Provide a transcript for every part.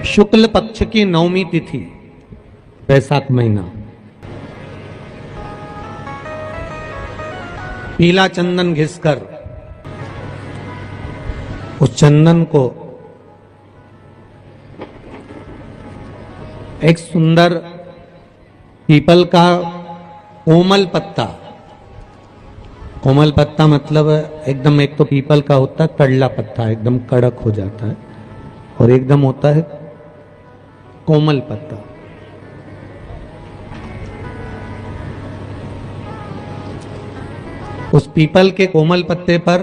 शुक्ल पक्ष की नवमी तिथि, बैसाख महीना, पीला चंदन घिसकर उस चंदन को एक सुंदर पीपल का कोमल पत्ता, कोमल पत्ता मतलब एकदम, एक तो पीपल का होता है कड़ला पत्ता, एकदम कड़क हो जाता है, और एकदम होता है कोमल पत्ता। उस पीपल के कोमल पत्ते पर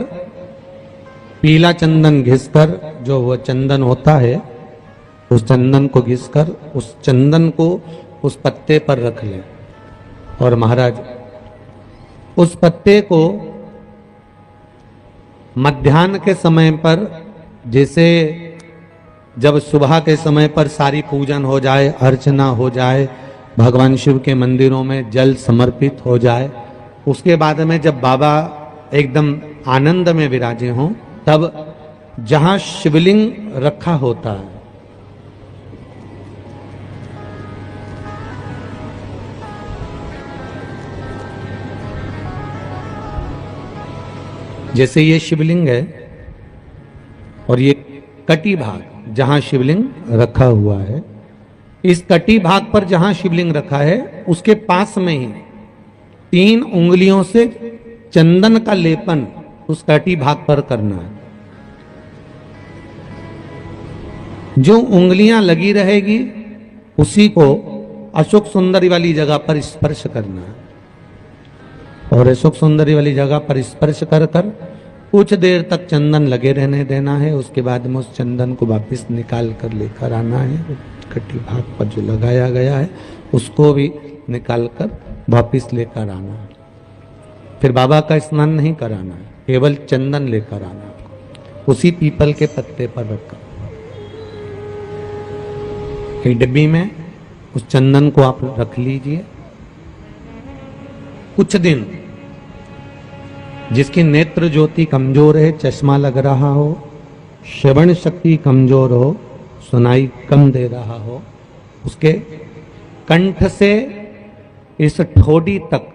पीला चंदन घिसकर, जो वह चंदन होता है, उस चंदन को घिसकर उस चंदन को उस पत्ते पर रख ले। और महाराज उस पत्ते को मध्याह्न के समय पर, जैसे जब सुबह के समय पर सारी पूजन हो जाए, अर्चना हो जाए, भगवान शिव के मंदिरों में जल समर्पित हो जाए, उसके बाद में जब बाबा एकदम आनंद में विराजे हों, तब जहां शिवलिंग रखा होता है, जैसे ये शिवलिंग है और ये कटी भाग जहां शिवलिंग रखा हुआ है, इस कटी भाग पर जहां शिवलिंग रखा है उसके पास में ही 3 उंगलियों से चंदन का लेपन उस कटी भाग पर करना है। जो उंगलियां लगी रहेगी उसी को अशोक सुंदरी वाली जगह पर स्पर्श करना है, और अशोक सुंदरी वाली जगह पर स्पर्श कर कर कुछ देर तक चंदन लगे रहने देना है। उसके बाद में उस चंदन को वापस निकाल कर लेकर आना है। कटी भाग पर जो लगाया गया है उसको भी निकाल कर वापस लेकर आना है। फिर बाबा का स्नान नहीं कराना है, केवल चंदन लेकर आना है, उसी पीपल के पत्ते पर रखकर एक डिब्बी में उस चंदन को आप रख लीजिए। कुछ दिन जिसकी नेत्र ज्योति कमजोर है, चश्मा लग रहा हो, श्रवण शक्ति कमजोर हो, सुनाई कम दे रहा हो, उसके कंठ से इस ठोड़ी तक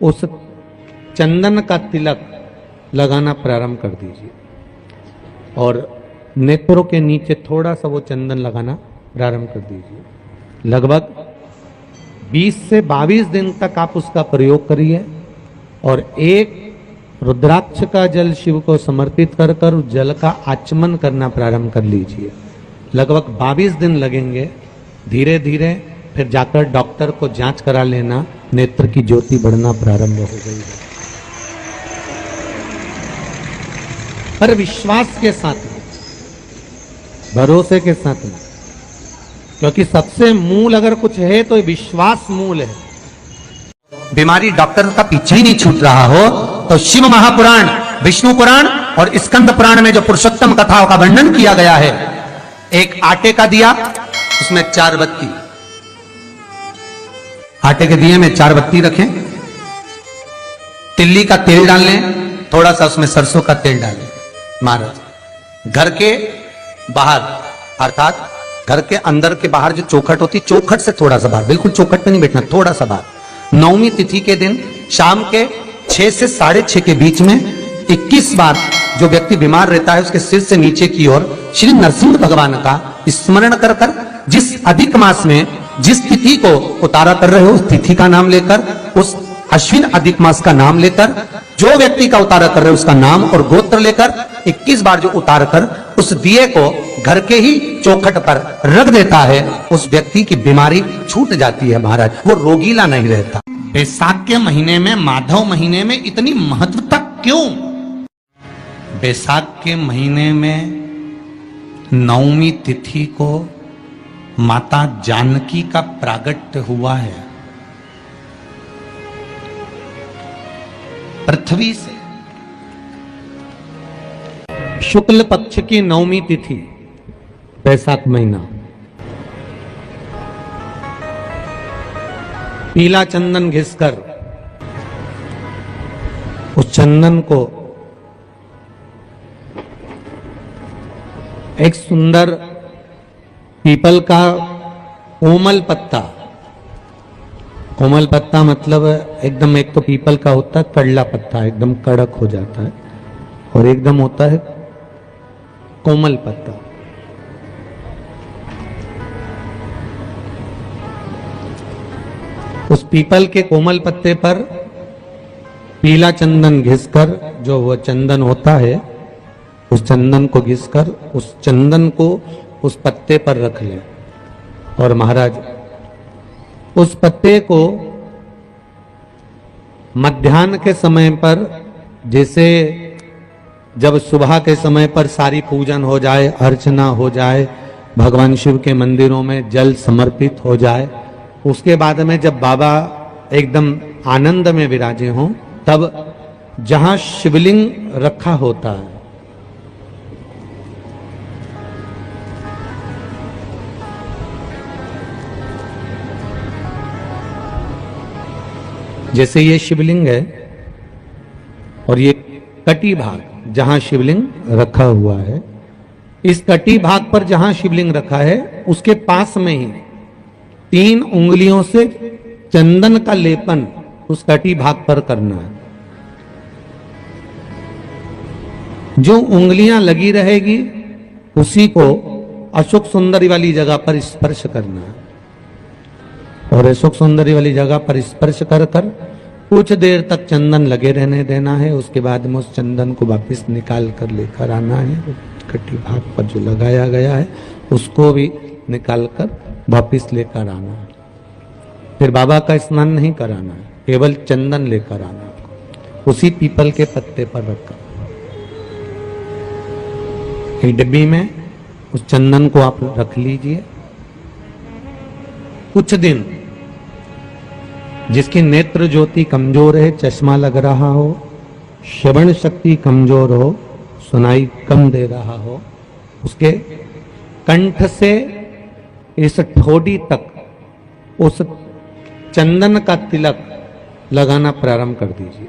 उस चंदन का तिलक लगाना प्रारंभ कर दीजिए, और नेत्रों के नीचे थोड़ा सा वो चंदन लगाना प्रारंभ कर दीजिए। लगभग 20 से 22 दिन तक आप उसका प्रयोग करिए, और एक रुद्राक्ष का जल शिव को समर्पित कर कर उस जल का आचमन करना प्रारंभ कर लीजिए। लगभग 22 दिन लगेंगे। धीरे धीरे फिर जाकर डॉक्टर को जांच करा लेना, नेत्र की ज्योति बढ़ना प्रारंभ हो गई है। पर विश्वास के साथ में, भरोसे के साथ में, क्योंकि सबसे मूल अगर कुछ है तो विश्वास मूल है। बीमारी डॉक्टर का पीछे ही नहीं छूट रहा हो तो शिव महापुराण, विष्णु पुराण और स्कंद पुराण में जो पुरुषोत्तम कथाओं का वर्णन किया गया है, एक आटे का दिया, उसमें 4 बत्ती, आटे के दिए में 4 बत्ती रखें, तिल्ली का तेल डाल लें, थोड़ा सा उसमें सरसों का तेल डालें। महाराज घर के बाहर, अर्थात घर के अंदर के बाहर जो चौखट होती, चौखट से थोड़ा सा बाहर, बिल्कुल चौखट पे नहीं बैठना, थोड़ा सा बाहर, नवमी तिथि के दिन शाम के 6 से 6:30 के बीच में 21 बार जो व्यक्ति बीमार रहता है उसके सिर से नीचे की ओर श्री नरसिंह भगवान का स्मरण कर कर, जिस अधिक मास में जिस तिथि को उतारा कर रहे हो उस तिथि का नाम लेकर, उस अश्विन अधिक मास का नाम लेकर, जो व्यक्ति का उतारा कर रहे हो उसका नाम और गोत्र लेकर 21 बार जो उतार कर उस दिए को घर के ही चौखट पर रख देता है, उस व्यक्ति की बीमारी छूट जाती है महाराज, वो रोगीला नहीं रहता। बैसाख के महीने में, माधव महीने में इतनी महत्वता क्यों? बैसाख के महीने में नवमी तिथि को माता जानकी का प्रागट्य हुआ है। पृथ्वी से शुक्ल पक्ष की नवमी तिथि, बैसाख महीना, पीला चंदन घिसकर उस चंदन को एक सुंदर पीपल का कोमल पत्ता, कोमल पत्ता मतलब एकदम, एक तो पीपल का होता है कड़ला पत्ता, एकदम कड़क हो जाता है, और एकदम होता है कोमल पत्ता। उस पीपल के कोमल पत्ते पर पीला चंदन घिसकर, जो वह चंदन होता है, उस चंदन को घिसकर उस चंदन को उस पत्ते पर रख ले। और महाराज उस पत्ते को मध्याह्न के समय पर, जैसे जब सुबह के समय पर सारी पूजन हो जाए, अर्चना हो जाए, भगवान शिव के मंदिरों में जल समर्पित हो जाए, उसके बाद में जब बाबा एकदम आनंद में विराजे हों, तब जहां शिवलिंग रखा होता है, जैसे ये शिवलिंग है और ये कटी भाग जहां शिवलिंग रखा हुआ है, इस कटी भाग पर जहां शिवलिंग रखा है उसके पास में ही 3 उंगलियों से चंदन का लेपन उस कटी भाग पर करना है। जो उंगलियां लगी रहेगी उसी को अशोक सुंदरी वाली जगह पर स्पर्श करना है, और अशोक सुंदरी वाली जगह पर स्पर्श कर कर कुछ देर तक चंदन लगे रहने देना है। उसके बाद में उस चंदन को वापस निकाल कर लेकर आना है। कटी भाग पर जो लगाया गया है उसको भी निकाल कर वापस लेकर आना है। फिर बाबा का स्नान नहीं कराना है, केवल चंदन लेकर आना है, उसी पीपल के पत्ते पर रखकर। एक डिब्बी में उस चंदन को आप रख लीजिए। कुछ दिन, जिसकी नेत्र ज्योति कमजोर है, चश्मा लग रहा हो, श्रवण शक्ति कमजोर हो, सुनाई कम दे रहा हो, उसके कंठ से इस ठोड़ी तक उस चंदन का तिलक लगाना प्रारंभ कर दीजिए,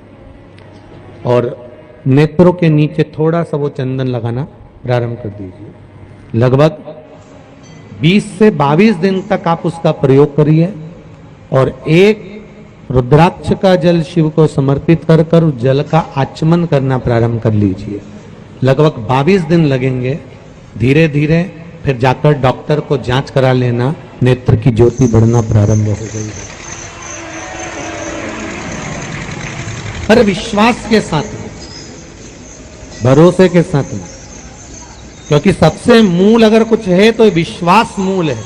और नेत्रों के नीचे थोड़ा सा वो चंदन लगाना प्रारंभ कर दीजिए। लगभग 20 से 22 दिन तक आप उसका प्रयोग करिए, और एक रुद्राक्ष का जल शिव को समर्पित कर कर उस जल का आचमन करना प्रारंभ कर लीजिए। लगभग 22 दिन लगेंगे। धीरे धीरे फिर जाकर डॉक्टर को जांच करा लेना, नेत्र की ज्योति बढ़ना प्रारंभ हो गई है। पर विश्वास के साथ में, भरोसे के साथ में, क्योंकि सबसे मूल अगर कुछ है तो विश्वास मूल है।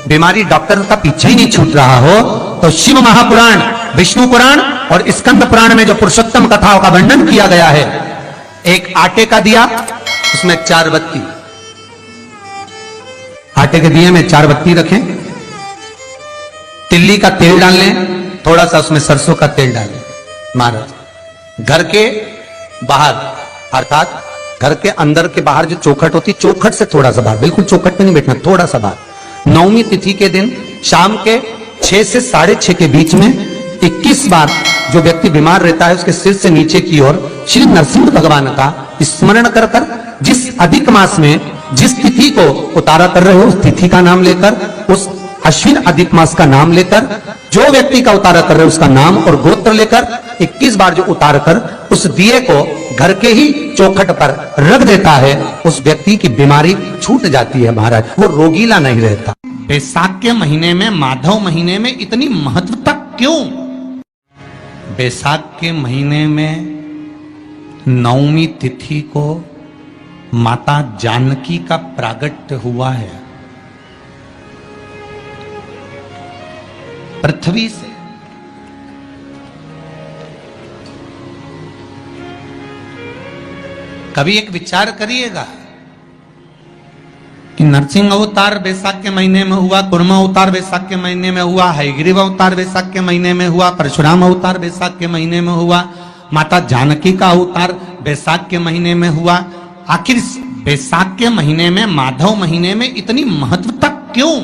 बीमारी डॉक्टर का पीछे ही नहीं छूट रहा हो तो शिव महापुराण, विष्णु पुराण और स्कंद पुराण में जो पुरुषोत्तम कथाओं का वर्णन किया गया है, एक आटे का दिया, उसमें 4 बत्ती, आटे के दिए में 4 बत्ती रखें, तिल्ली का तेल डाल लें, थोड़ा सा उसमें सरसों का तेल डालें। महाराज घर के बाहर, अर्थात घर के अंदर के बाहर जो चौखट होती, चौखट से थोड़ा सा बाहर, बिल्कुल चौखट पे नहीं बैठना, थोड़ा सा बाहर, 9वीं तिथि के दिन शाम के 6 से 6:30 के बीच में 21 बार जो व्यक्ति बीमार रहता है उसके सिर से नीचे की ओर श्री नरसिंह भगवान का स्मरण कर कर, जिस अधिक मास में जिस तिथि को उतारा कर रहे हो उस तिथि का नाम लेकर, उस अश्विन अधिक मास का नाम लेकर, जो व्यक्ति का उतारा कर रहे हो उसका नाम और गोत्र लेकर 21 बार जो उतार कर उस दिए को घर के ही चौखट पर रख देता है, उस व्यक्ति की बीमारी छूट जाती है। महाराज वो रोगीला नहीं रहता। बैसाख के महीने में, माधव महीने में इतनी महत्वता क्यों? बैसाख के महीने में 9वीं तिथि को माता जानकी का प्रागट्य हुआ है पृथ्वी से। कभी एक विचार करिएगा कि नरसिंह अवतार बैसाख के महीने में हुआ, कुर्मा अवतार बैसाख के महीने में हुआ, हयग्रीव अवतार बैसाख के महीने में हुआ, परशुराम अवतार बैसाख के महीने में हुआ, माता जानकी का अवतार बैसाख के महीने में हुआ। आखिर बैसाख के महीने में, माधव महीने में इतनी महत्वता क्यों?